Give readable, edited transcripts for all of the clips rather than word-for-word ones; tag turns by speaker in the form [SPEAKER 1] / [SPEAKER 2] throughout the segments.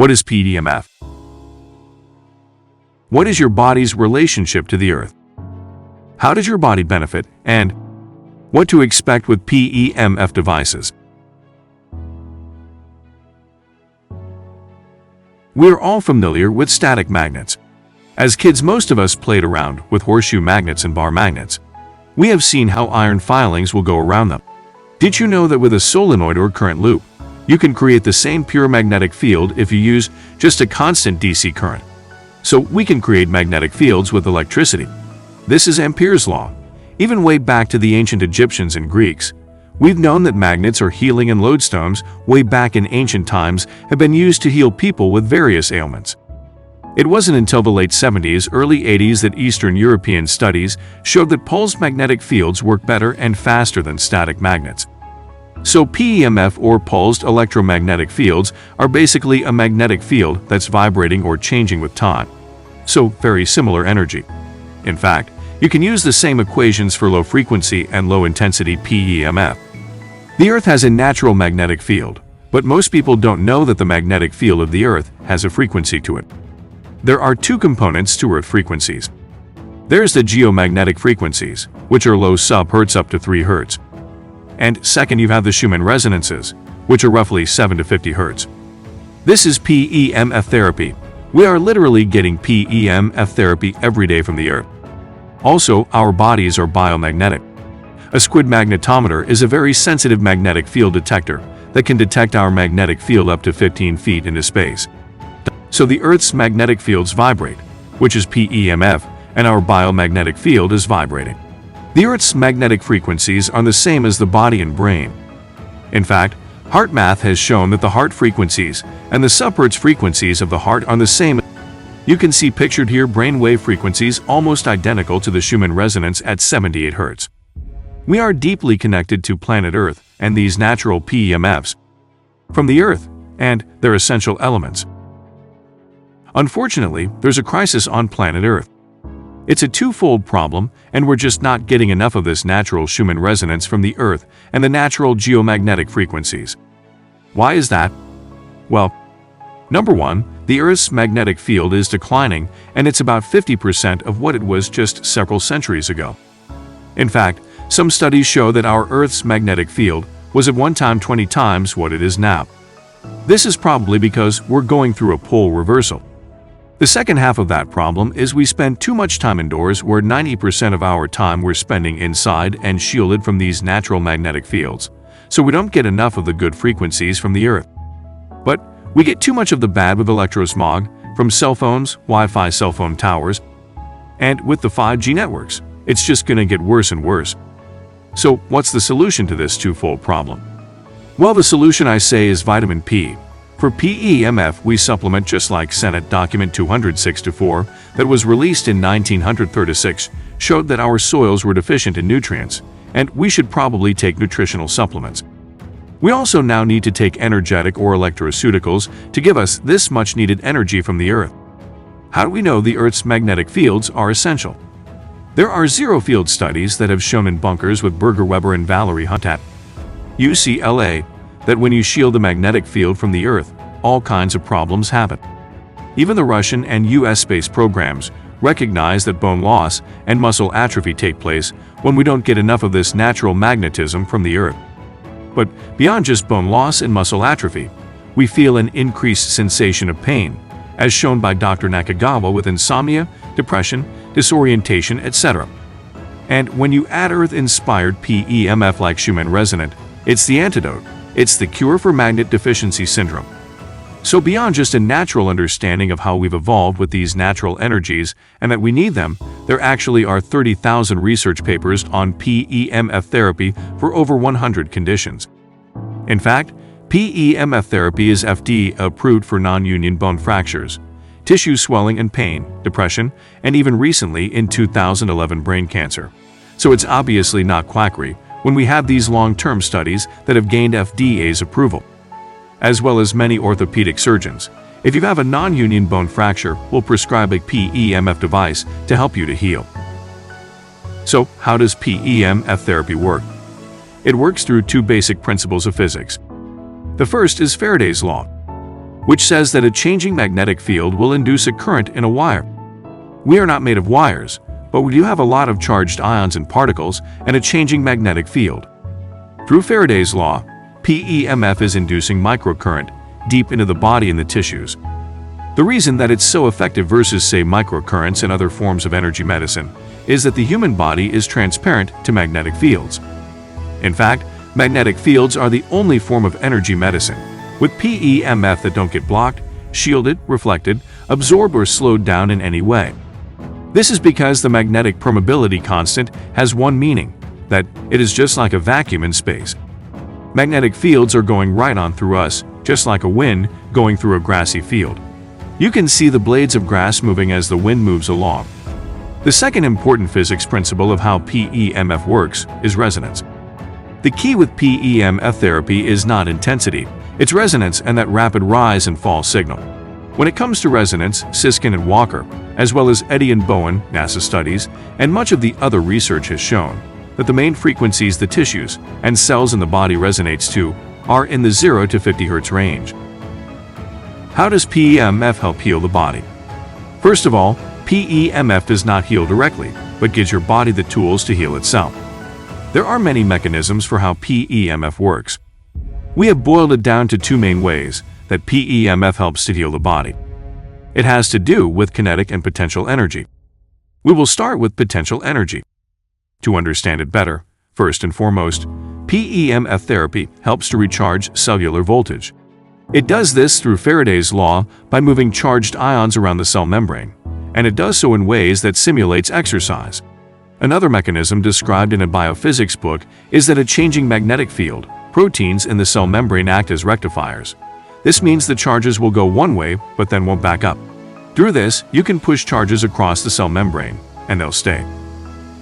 [SPEAKER 1] What is PEMF? What is your body's relationship to the Earth? How does your body benefit, and what to expect with PEMF devices? We are all familiar with static magnets. As kids, most of us played around with horseshoe magnets and bar magnets. We have seen how iron filings will go around them. Did you know that with a solenoid or current loop, you can create the same pure magnetic field if you use just a constant DC current? So we can create magnetic fields with electricity. This is Ampere's law. Even way back to the ancient Egyptians and Greeks, we've known that magnets or healing and lodestones way back in ancient times have been used to heal people with various ailments. It wasn't until the late 70s, early 80s that Eastern European studies showed that pulsed magnetic fields work better and faster than static magnets. So PEMF, or pulsed electromagnetic fields, are basically a magnetic field that's vibrating or changing with time. So very similar energy. In fact, you can use the same equations for low frequency and low intensity PEMF. The Earth has a natural magnetic field, but most people don't know that the magnetic field of the Earth has a frequency to it. There are two components to Earth frequencies. There's the geomagnetic frequencies, which are low sub-hertz up to 3 Hz. And second, you have the Schumann resonances, which are roughly 7 to 50 Hz. This is PEMF therapy. We are literally getting PEMF therapy every day from the Earth. Also, our bodies are biomagnetic. A squid magnetometer is a very sensitive magnetic field detector that can detect our magnetic field up to 15 feet into space. So the Earth's magnetic fields vibrate, which is PEMF, and our biomagnetic field is vibrating. The Earth's magnetic frequencies are the same as the body and brain. In fact, HeartMath has shown that the heart frequencies and the subhertz frequencies of the heart are the same. You can see pictured here brainwave frequencies almost identical to the Schumann resonance at 78 Hz. We are deeply connected to planet Earth and these natural PEMFs from the Earth and their essential elements. Unfortunately, there's a crisis on planet Earth. It's a twofold problem, and we're just not getting enough of this natural Schumann resonance from the Earth and the natural geomagnetic frequencies. Why is that? Well, number one, the Earth's magnetic field is declining, and it's about 50% of what it was just several centuries ago. In fact, some studies show that our Earth's magnetic field was at one time 20 times what it is now. This is probably because we're going through a pole reversal. The second half of that problem is we spend too much time indoors, where 90% of our time we're spending inside and shielded from these natural magnetic fields, so we don't get enough of the good frequencies from the Earth. But we get too much of the bad with electrosmog, from cell phones, Wi-Fi cell phone towers, and with the 5G networks. It's just gonna get worse and worse. So what's the solution to this twofold problem? Well, the solution, I say, is vitamin P. For PEMF, we supplement just like Senate Document 264 that was released in 1936 showed that our soils were deficient in nutrients, and we should probably take nutritional supplements. We also now need to take energetic or electroceuticals to give us this much needed energy from the Earth. How do we know the Earth's magnetic fields are essential? There are zero-field studies that have shown in bunkers with Berger Weber and Valerie Hunt at UCLA that when you shield the magnetic field from the Earth, all kinds of problems happen. Even the Russian and US space programs recognize that bone loss and muscle atrophy take place when we don't get enough of this natural magnetism from the Earth. But beyond just bone loss and muscle atrophy, we feel an increased sensation of pain, as shown by Dr. Nakagawa with insomnia, depression, disorientation, etc. And when you add Earth-inspired PEMF like Schumann resonant, it's the antidote. It's the cure for magnet deficiency syndrome. So beyond just a natural understanding of how we've evolved with these natural energies and that we need them, there actually are 30,000 research papers on PEMF therapy for over 100 conditions. In fact, PEMF therapy is FDA approved for non-union bone fractures, tissue swelling and pain, depression, and even recently in 2011 brain cancer. So it's obviously not quackery when we have these long-term studies that have gained FDA's approval. As well as many orthopedic surgeons, if you have a non-union bone fracture, we'll prescribe a PEMF device to help you to heal. So, how does PEMF therapy work? It works through two basic principles of physics. The first is Faraday's law. which says that a changing magnetic field will induce a current in a wire. We are not made of wires, but we do have a lot of charged ions and particles and a changing magnetic field. Through Faraday's law, PEMF is inducing microcurrent deep into the body and the tissues. The reason that it's so effective versus, say, microcurrents and other forms of energy medicine is that the human body is transparent to magnetic fields. In fact, magnetic fields are the only form of energy medicine with PEMF that don't get blocked, shielded, reflected, absorbed, or slowed down in any way. This is because the magnetic permeability constant has one meaning, that it is just like a vacuum in space. Magnetic fields are going right on through us, just like a wind going through a grassy field. You can see the blades of grass moving as the wind moves along. The second important physics principle of how PEMF works is resonance. The key with PEMF therapy is not intensity, it's resonance and that rapid rise and fall signal. When it comes to resonance, Siskin and Walker, as well as Eddy and Bowen, NASA studies, and much of the other research has shown that the main frequencies the tissues and cells in the body resonates to are in the 0 to 50 Hz range. How does PEMF help heal the body? First of all, PEMF does not heal directly, but gives your body the tools to heal itself. There are many mechanisms for how PEMF works. We have boiled it down to two main ways that PEMF helps to heal the body. It has to do with kinetic and potential energy. We will start with potential energy. To understand it better, first and foremost, PEMF therapy helps to recharge cellular voltage. It does this through Faraday's law by moving charged ions around the cell membrane, and it does so in ways that simulates exercise. Another mechanism described in a biophysics book is that a changing magnetic field, proteins in the cell membrane act as rectifiers. This means the charges will go one way but then won't back up. Through this, you can push charges across the cell membrane, and they'll stay.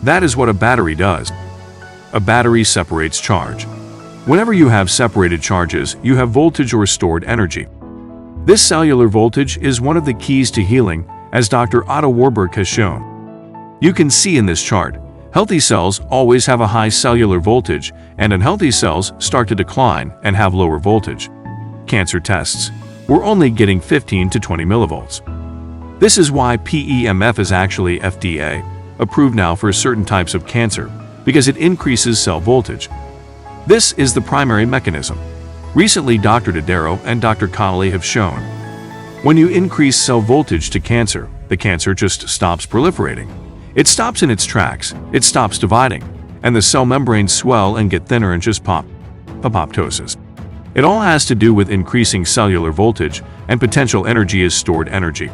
[SPEAKER 1] That is what a battery does. A battery separates charge. Whenever you have separated charges, you have voltage or stored energy. This cellular voltage is one of the keys to healing, as Dr. Otto Warburg has shown. You can see in this chart, healthy cells always have a high cellular voltage, and unhealthy cells start to decline and have lower voltage. Cancer tests, we're only getting 15 to 20 millivolts. This is why PEMF is actually FDA approved now for certain types of cancer, because it increases cell voltage. This is the primary mechanism. Recently, Dr. Dodaro and Dr. Connolly have shown when you increase cell voltage to cancer, the cancer just stops proliferating. It stops in its tracks, it stops dividing, and the cell membranes swell and get thinner and just pop. Apoptosis. It all has to do with increasing cellular voltage, and potential energy is stored energy.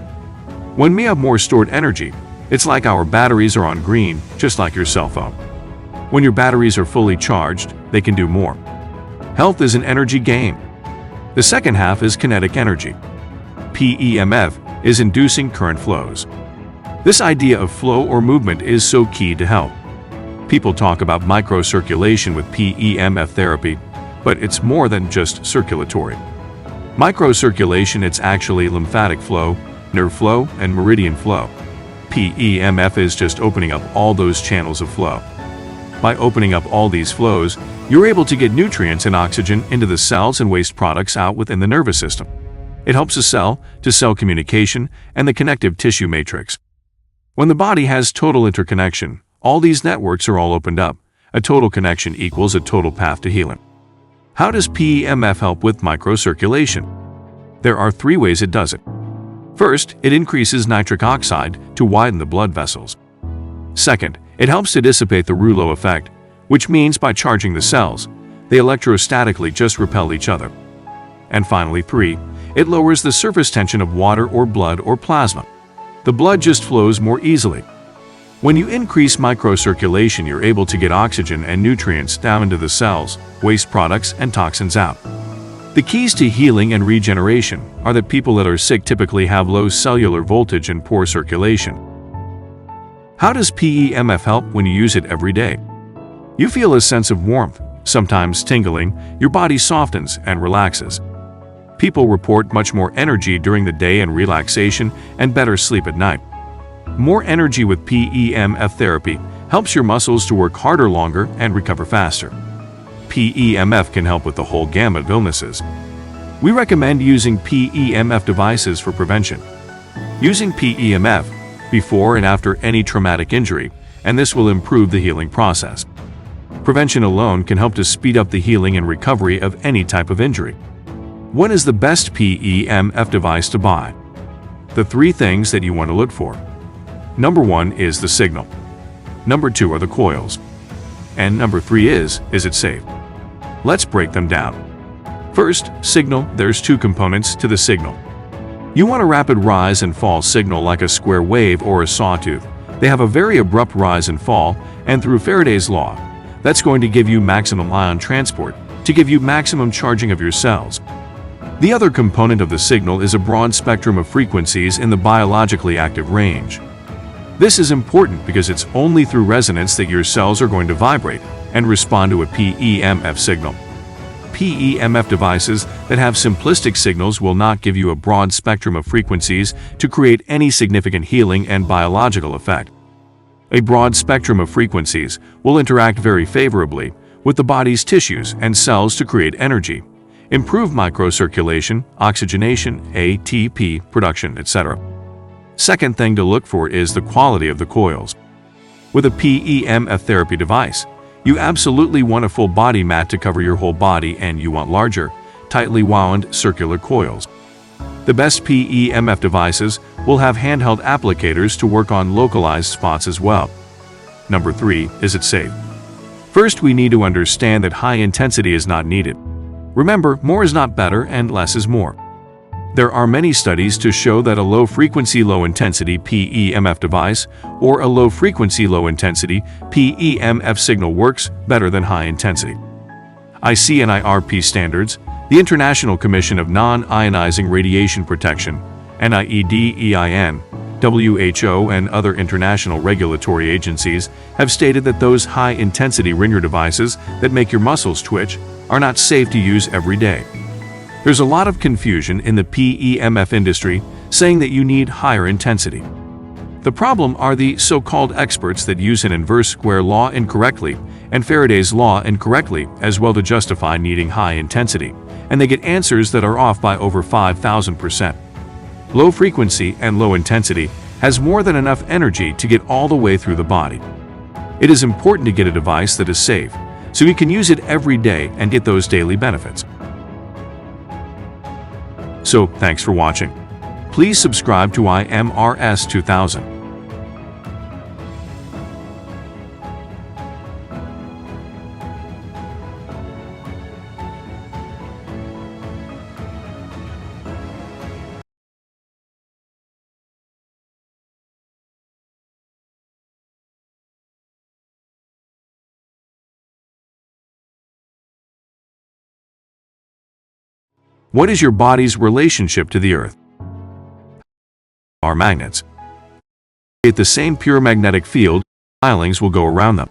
[SPEAKER 1] When we have more stored energy, it's like our batteries are on green, just like your cell phone. When your batteries are fully charged, they can do more. Health is an energy game. The second half is kinetic energy. PEMF is inducing current flows. This idea of flow or movement is so key to health. People talk about microcirculation with PEMF therapy, but it's more than just circulatory. Microcirculation, it's actually lymphatic flow, nerve flow, and meridian flow. PEMF is just opening up all those channels of flow. By opening up all these flows, you're able to get nutrients and oxygen into the cells and waste products out within the nervous system. It helps a cell-to-cell communication and the connective tissue matrix. When the body has total interconnection, all these networks are all opened up. A total connection equals a total path to healing. How does PEMF help with microcirculation? There are three ways it does it. First, it increases nitric oxide to widen the blood vessels. Second, it helps to dissipate the Rouleau effect, which means by charging the cells, they electrostatically just repel each other. And finally, 3, it lowers the surface tension of water or blood or plasma. The blood just flows more easily. When you increase microcirculation, you're able to get oxygen and nutrients down into the cells, waste products, and toxins out. The keys to healing and regeneration are that people that are sick typically have low cellular voltage and poor circulation. How does PEMF help when you use it every day? You feel a sense of warmth, sometimes tingling, your body softens and relaxes. People report much more energy during the day and relaxation and better sleep at night. More energy with PEMF therapy helps your muscles to work harder longer and recover faster. PEMF can help with the whole gamut of illnesses. We recommend using PEMF devices for prevention. Using PEMF before and after any traumatic injury, and this will improve the healing process. Prevention alone can help to speed up the healing and recovery of any type of injury. What is the best PEMF device to buy? The three things that you want to look for. Number 1 is the signal. Number 2 are the coils. And number 3 is it safe? Let's break them down. First, signal. There's two components to the signal. You want a rapid rise and fall signal like a square wave or a sawtooth. They have a very abrupt rise and fall, and through Faraday's law, that's going to give you maximum ion transport, to give you maximum charging of your cells. The other component of the signal is a broad spectrum of frequencies in the biologically active range. This is important because it's only through resonance that your cells are going to vibrate and respond to a PEMF signal. PEMF devices that have simplistic signals will not give you a broad spectrum of frequencies to create any significant healing and biological effect. A broad spectrum of frequencies will interact very favorably with the body's tissues and cells to create energy, improve microcirculation, oxygenation, ATP production, etc. Second thing to look for is the quality of the coils. With a PEMF therapy device, you absolutely want a full body mat to cover your whole body, and you want larger, tightly wound circular coils. The best PEMF devices will have handheld applicators to work on localized spots as well. Number 3, is it safe? First, we need to understand that high intensity is not needed. Remember, more is not better and less is more. There are many studies to show that a low-frequency, low-intensity PEMF device or a low-frequency, low-intensity PEMF signal works better than high-intensity. ICNIRP standards, the International Commission of Non-Ionizing Radiation Protection, NIEDEIN, WHO, and other international regulatory agencies have stated that those high-intensity ringer devices that make your muscles twitch are not safe to use every day. There's a lot of confusion in the PEMF industry saying that you need higher intensity. The problem are the so-called experts that use an inverse square law incorrectly and Faraday's law incorrectly as well to justify needing high intensity, and they get answers that are off by over 5,000%. Low frequency and low intensity has more than enough energy to get all the way through the body. It is important to get a device that is safe, so you can use it every day and get those daily benefits. So, thanks for watching. Please subscribe to IMRS 2000. What is your body's relationship to the Earth? Are magnets. At the same pure magnetic field, filings will go around them.